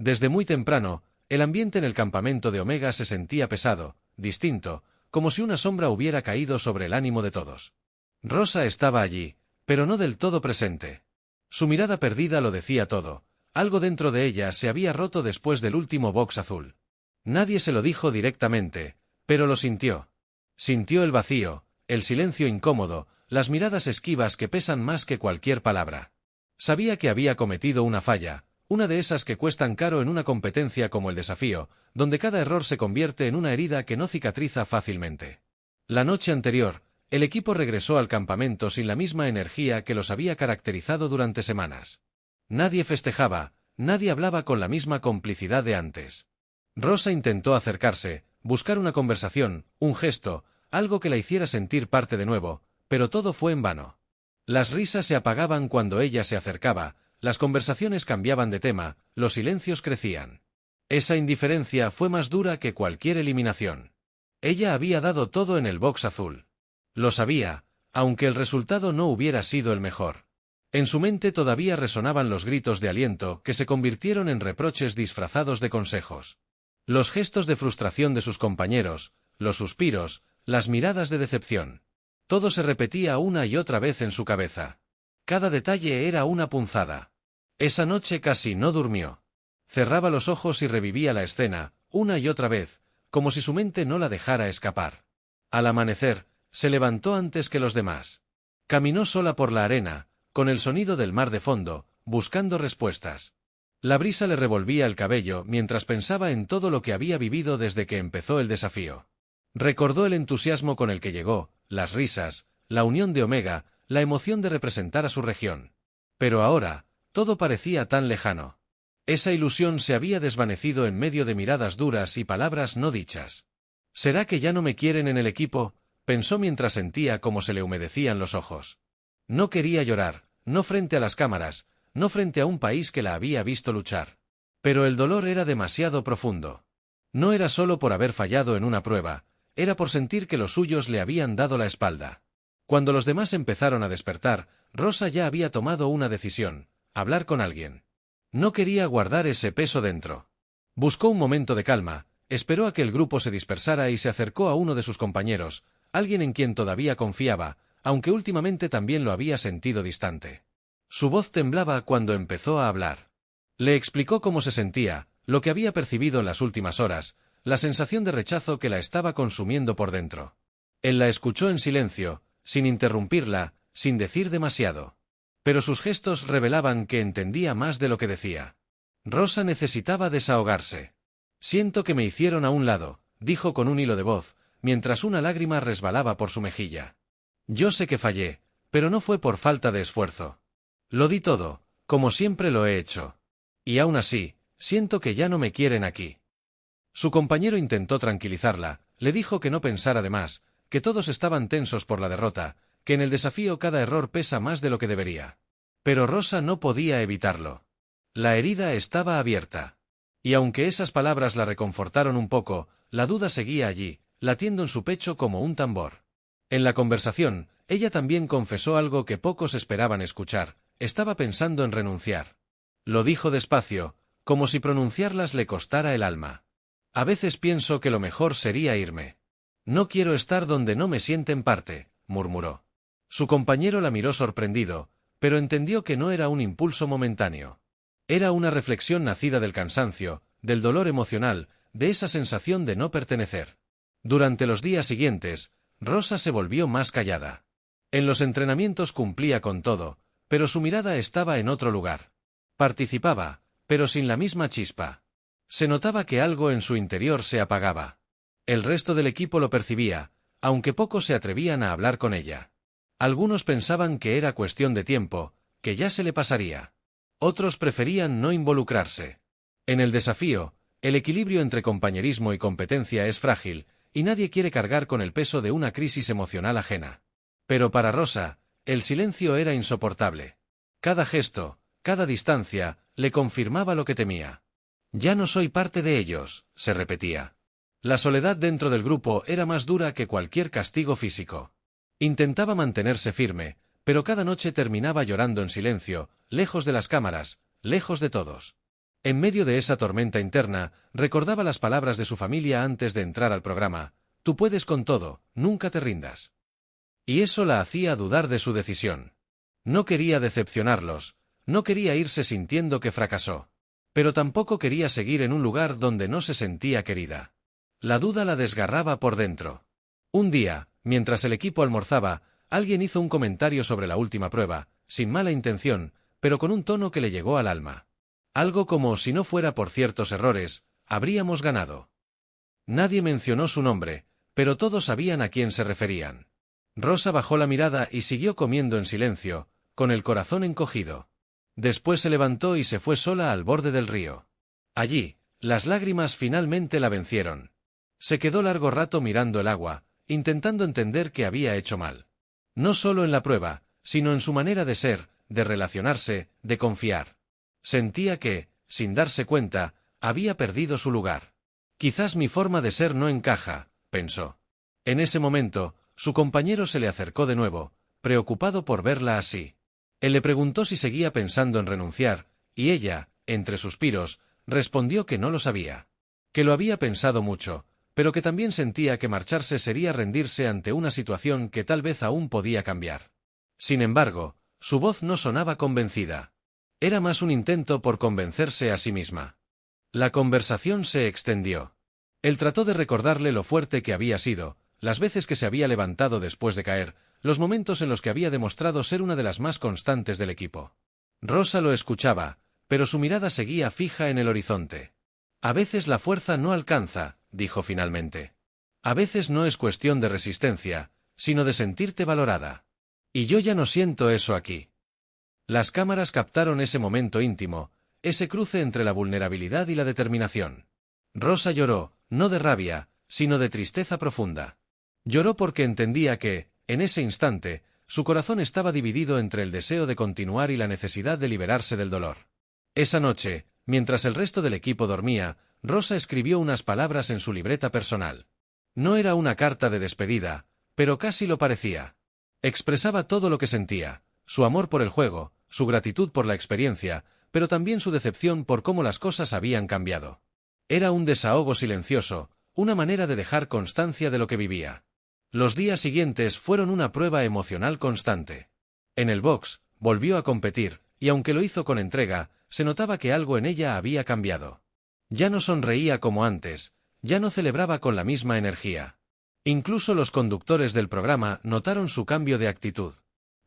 Desde muy temprano, el ambiente en el campamento de Omega se sentía pesado, distinto, como si una sombra hubiera caído sobre el ánimo de todos. Rosa estaba allí, pero no del todo presente. Su mirada perdida lo decía todo. Algo dentro de ella se había roto después del último box azul. Nadie se lo dijo directamente, pero lo sintió. Sintió el vacío, el silencio incómodo, las miradas esquivas que pesan más que cualquier palabra. Sabía que había cometido una falla, una de esas que cuestan caro en una competencia como el desafío, donde cada error se convierte en una herida que no cicatriza fácilmente. La noche anterior, el equipo regresó al campamento sin la misma energía que los había caracterizado durante semanas. Nadie festejaba, nadie hablaba con la misma complicidad de antes. Rosa intentó acercarse, buscar una conversación, un gesto, algo que la hiciera sentir parte de nuevo, pero todo fue en vano. Las risas se apagaban cuando ella se acercaba, las conversaciones cambiaban de tema, los silencios crecían. Esa indiferencia fue más dura que cualquier eliminación. Ella había dado todo en el box azul. Lo sabía, aunque el resultado no hubiera sido el mejor. En su mente todavía resonaban los gritos de aliento que se convirtieron en reproches disfrazados de consejos. Los gestos de frustración de sus compañeros, los suspiros, las miradas de decepción. Todo se repetía una y otra vez en su cabeza. Cada detalle era una punzada. Esa noche casi no durmió. Cerraba los ojos y revivía la escena, una y otra vez, como si su mente no la dejara escapar. Al amanecer, se levantó antes que los demás. Caminó sola por la arena, con el sonido del mar de fondo, buscando respuestas. La brisa le revolvía el cabello mientras pensaba en todo lo que había vivido desde que empezó el desafío. Recordó el entusiasmo con el que llegó, las risas, la unión de Omega, la emoción de representar a su región. Pero ahora, todo parecía tan lejano. Esa ilusión se había desvanecido en medio de miradas duras y palabras no dichas. ¿Será que ya no me quieren en el equipo?, pensó mientras sentía cómo se le humedecían los ojos. No quería llorar, no frente a las cámaras, no frente a un país que la había visto luchar. Pero el dolor era demasiado profundo. No era solo por haber fallado en una prueba, era por sentir que los suyos le habían dado la espalda. Cuando los demás empezaron a despertar, Rosa ya había tomado una decisión: hablar con alguien. No quería guardar ese peso dentro. Buscó un momento de calma, esperó a que el grupo se dispersara y se acercó a uno de sus compañeros, alguien en quien todavía confiaba, aunque últimamente también lo había sentido distante. Su voz temblaba cuando empezó a hablar. Le explicó cómo se sentía, lo que había percibido en las últimas horas, la sensación de rechazo que la estaba consumiendo por dentro. Él la escuchó en silencio, sin interrumpirla, sin decir demasiado. Pero sus gestos revelaban que entendía más de lo que decía. Rosa necesitaba desahogarse. Siento que me hicieron a un lado, dijo con un hilo de voz, mientras una lágrima resbalaba por su mejilla. Yo sé que fallé, pero no fue por falta de esfuerzo. Lo di todo, como siempre lo he hecho. Y aún así, siento que ya no me quieren aquí. Su compañero intentó tranquilizarla, le dijo que no pensara de más, que todos estaban tensos por la derrota, que en el desafío cada error pesa más de lo que debería. Pero Rosa no podía evitarlo. La herida estaba abierta. Y aunque esas palabras la reconfortaron un poco, la duda seguía allí, latiendo en su pecho como un tambor. En la conversación, ella también confesó algo que pocos esperaban escuchar: estaba pensando en renunciar. Lo dijo despacio, como si pronunciarlas le costara el alma. A veces pienso que lo mejor sería irme. No quiero estar donde no me sienten parte, murmuró. Su compañero la miró sorprendido, pero entendió que no era un impulso momentáneo. Era una reflexión nacida del cansancio, del dolor emocional, de esa sensación de no pertenecer. Durante los días siguientes, Rosa se volvió más callada. En los entrenamientos cumplía con todo, pero su mirada estaba en otro lugar. Participaba, pero sin la misma chispa. Se notaba que algo en su interior se apagaba. El resto del equipo lo percibía, aunque pocos se atrevían a hablar con ella. Algunos pensaban que era cuestión de tiempo, que ya se le pasaría. Otros preferían no involucrarse. En el desafío, el equilibrio entre compañerismo y competencia es frágil, y nadie quiere cargar con el peso de una crisis emocional ajena. Pero para Rosa, el silencio era insoportable. Cada gesto, cada distancia, le confirmaba lo que temía. Ya no soy parte de ellos, se repetía. La soledad dentro del grupo era más dura que cualquier castigo físico. Intentaba mantenerse firme, pero cada noche terminaba llorando en silencio, lejos de las cámaras, lejos de todos. En medio de esa tormenta interna, recordaba las palabras de su familia antes de entrar al programa: «Tú puedes con todo, nunca te rindas». Y eso la hacía dudar de su decisión. No quería decepcionarlos, no quería irse sintiendo que fracasó. Pero tampoco quería seguir en un lugar donde no se sentía querida. La duda la desgarraba por dentro. Un día, mientras el equipo almorzaba, alguien hizo un comentario sobre la última prueba, sin mala intención, pero con un tono que le llegó al alma. Algo como: si no fuera por ciertos errores, habríamos ganado. Nadie mencionó su nombre, pero todos sabían a quién se referían. Rosa bajó la mirada y siguió comiendo en silencio, con el corazón encogido. Después se levantó y se fue sola al borde del río. Allí, las lágrimas finalmente la vencieron. Se quedó largo rato mirando el agua, intentando entender qué había hecho mal. No solo en la prueba, sino en su manera de ser, de relacionarse, de confiar. Sentía que, sin darse cuenta, había perdido su lugar. Quizás mi forma de ser no encaja, pensó. En ese momento, su compañero se le acercó de nuevo, preocupado por verla así. Él le preguntó si seguía pensando en renunciar, y ella, entre suspiros, respondió que no lo sabía. Que lo había pensado mucho, pero que también sentía que marcharse sería rendirse ante una situación que tal vez aún podía cambiar. Sin embargo, su voz no sonaba convencida. Era más un intento por convencerse a sí misma. La conversación se extendió. Él trató de recordarle lo fuerte que había sido, las veces que se había levantado después de caer, los momentos en los que había demostrado ser una de las más constantes del equipo. Rosa lo escuchaba, pero su mirada seguía fija en el horizonte. A veces la fuerza no alcanza, dijo finalmente. A veces no es cuestión de resistencia, sino de sentirte valorada. Y yo ya no siento eso aquí. Las cámaras captaron ese momento íntimo, ese cruce entre la vulnerabilidad y la determinación. Rosa lloró, no de rabia, sino de tristeza profunda. Lloró porque entendía que, en ese instante, su corazón estaba dividido entre el deseo de continuar y la necesidad de liberarse del dolor. Esa noche, mientras el resto del equipo dormía, Rosa escribió unas palabras en su libreta personal. No era una carta de despedida, pero casi lo parecía. Expresaba todo lo que sentía, su amor por el juego, su gratitud por la experiencia, pero también su decepción por cómo las cosas habían cambiado. Era un desahogo silencioso, una manera de dejar constancia de lo que vivía. Los días siguientes fueron una prueba emocional constante. En el box, volvió a competir, y aunque lo hizo con entrega, se notaba que algo en ella había cambiado. Ya no sonreía como antes, ya no celebraba con la misma energía. Incluso los conductores del programa notaron su cambio de actitud.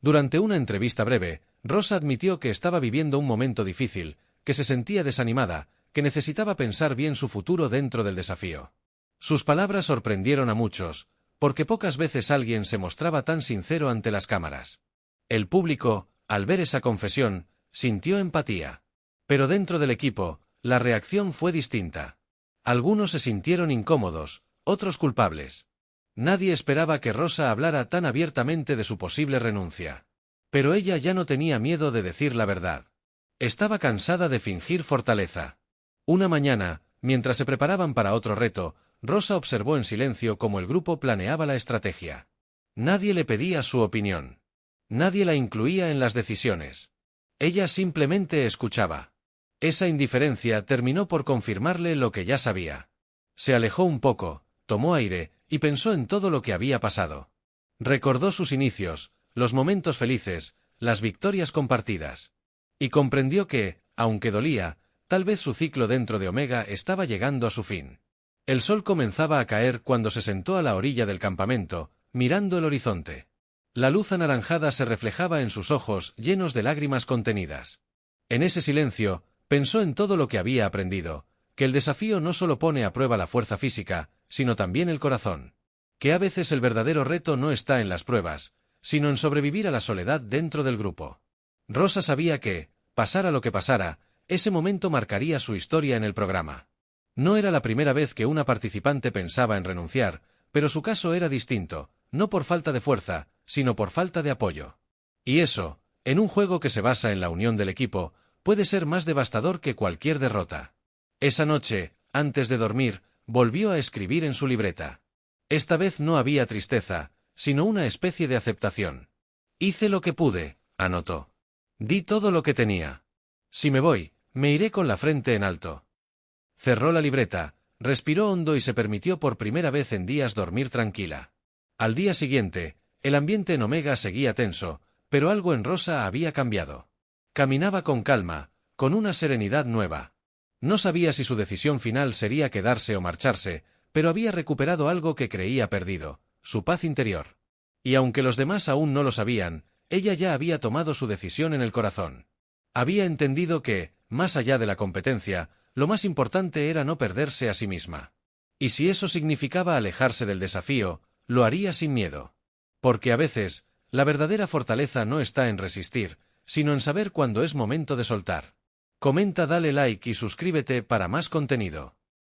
Durante una entrevista breve, Rosa admitió que estaba viviendo un momento difícil, que se sentía desanimada, que necesitaba pensar bien su futuro dentro del desafío. Sus palabras sorprendieron a muchos, porque pocas veces alguien se mostraba tan sincero ante las cámaras. El público, al ver esa confesión, sintió empatía. Pero dentro del equipo, la reacción fue distinta. Algunos se sintieron incómodos, otros culpables. Nadie esperaba que Rosa hablara tan abiertamente de su posible renuncia. Pero ella ya no tenía miedo de decir la verdad. Estaba cansada de fingir fortaleza. Una mañana, mientras se preparaban para otro reto, Rosa observó en silencio cómo el grupo planeaba la estrategia. Nadie le pedía su opinión. Nadie la incluía en las decisiones. Ella simplemente escuchaba. Esa indiferencia terminó por confirmarle lo que ya sabía. Se alejó un poco, tomó aire, y pensó en todo lo que había pasado. Recordó sus inicios, los momentos felices, las victorias compartidas. Y comprendió que, aunque dolía, tal vez su ciclo dentro de Omega estaba llegando a su fin. El sol comenzaba a caer cuando se sentó a la orilla del campamento, mirando el horizonte. La luz anaranjada se reflejaba en sus ojos llenos de lágrimas contenidas. En ese silencio, pensó en todo lo que había aprendido, que el desafío no solo pone a prueba la fuerza física, sino también el corazón. Que a veces el verdadero reto no está en las pruebas, sino en sobrevivir a la soledad dentro del grupo. Rosa sabía que, pasara lo que pasara, ese momento marcaría su historia en el programa. No era la primera vez que una participante pensaba en renunciar, pero su caso era distinto, no por falta de fuerza, sino por falta de apoyo. Y eso, en un juego que se basa en la unión del equipo, puede ser más devastador que cualquier derrota. Esa noche, antes de dormir, volvió a escribir en su libreta. Esta vez no había tristeza, sino una especie de aceptación. Hice lo que pude, anotó. Di todo lo que tenía. Si me voy, Me iré con la frente en alto. Cerró la libreta, respiró hondo y se permitió por primera vez en días dormir tranquila. Al día siguiente, el ambiente en Omega seguía tenso, pero algo en Rosa había cambiado. Caminaba con calma, con una serenidad nueva. No sabía si su decisión final sería quedarse o marcharse, pero había recuperado algo que creía perdido, su paz interior. Y aunque los demás aún no lo sabían, ella ya había tomado su decisión en el corazón. Había entendido que, más allá de la competencia, lo más importante era no perderse a sí misma. Y si eso significaba alejarse del desafío, lo haría sin miedo. Porque a veces, la verdadera fortaleza no está en resistir, sino en saber cuándo es momento de soltar. Comenta, dale like y suscríbete para más contenido.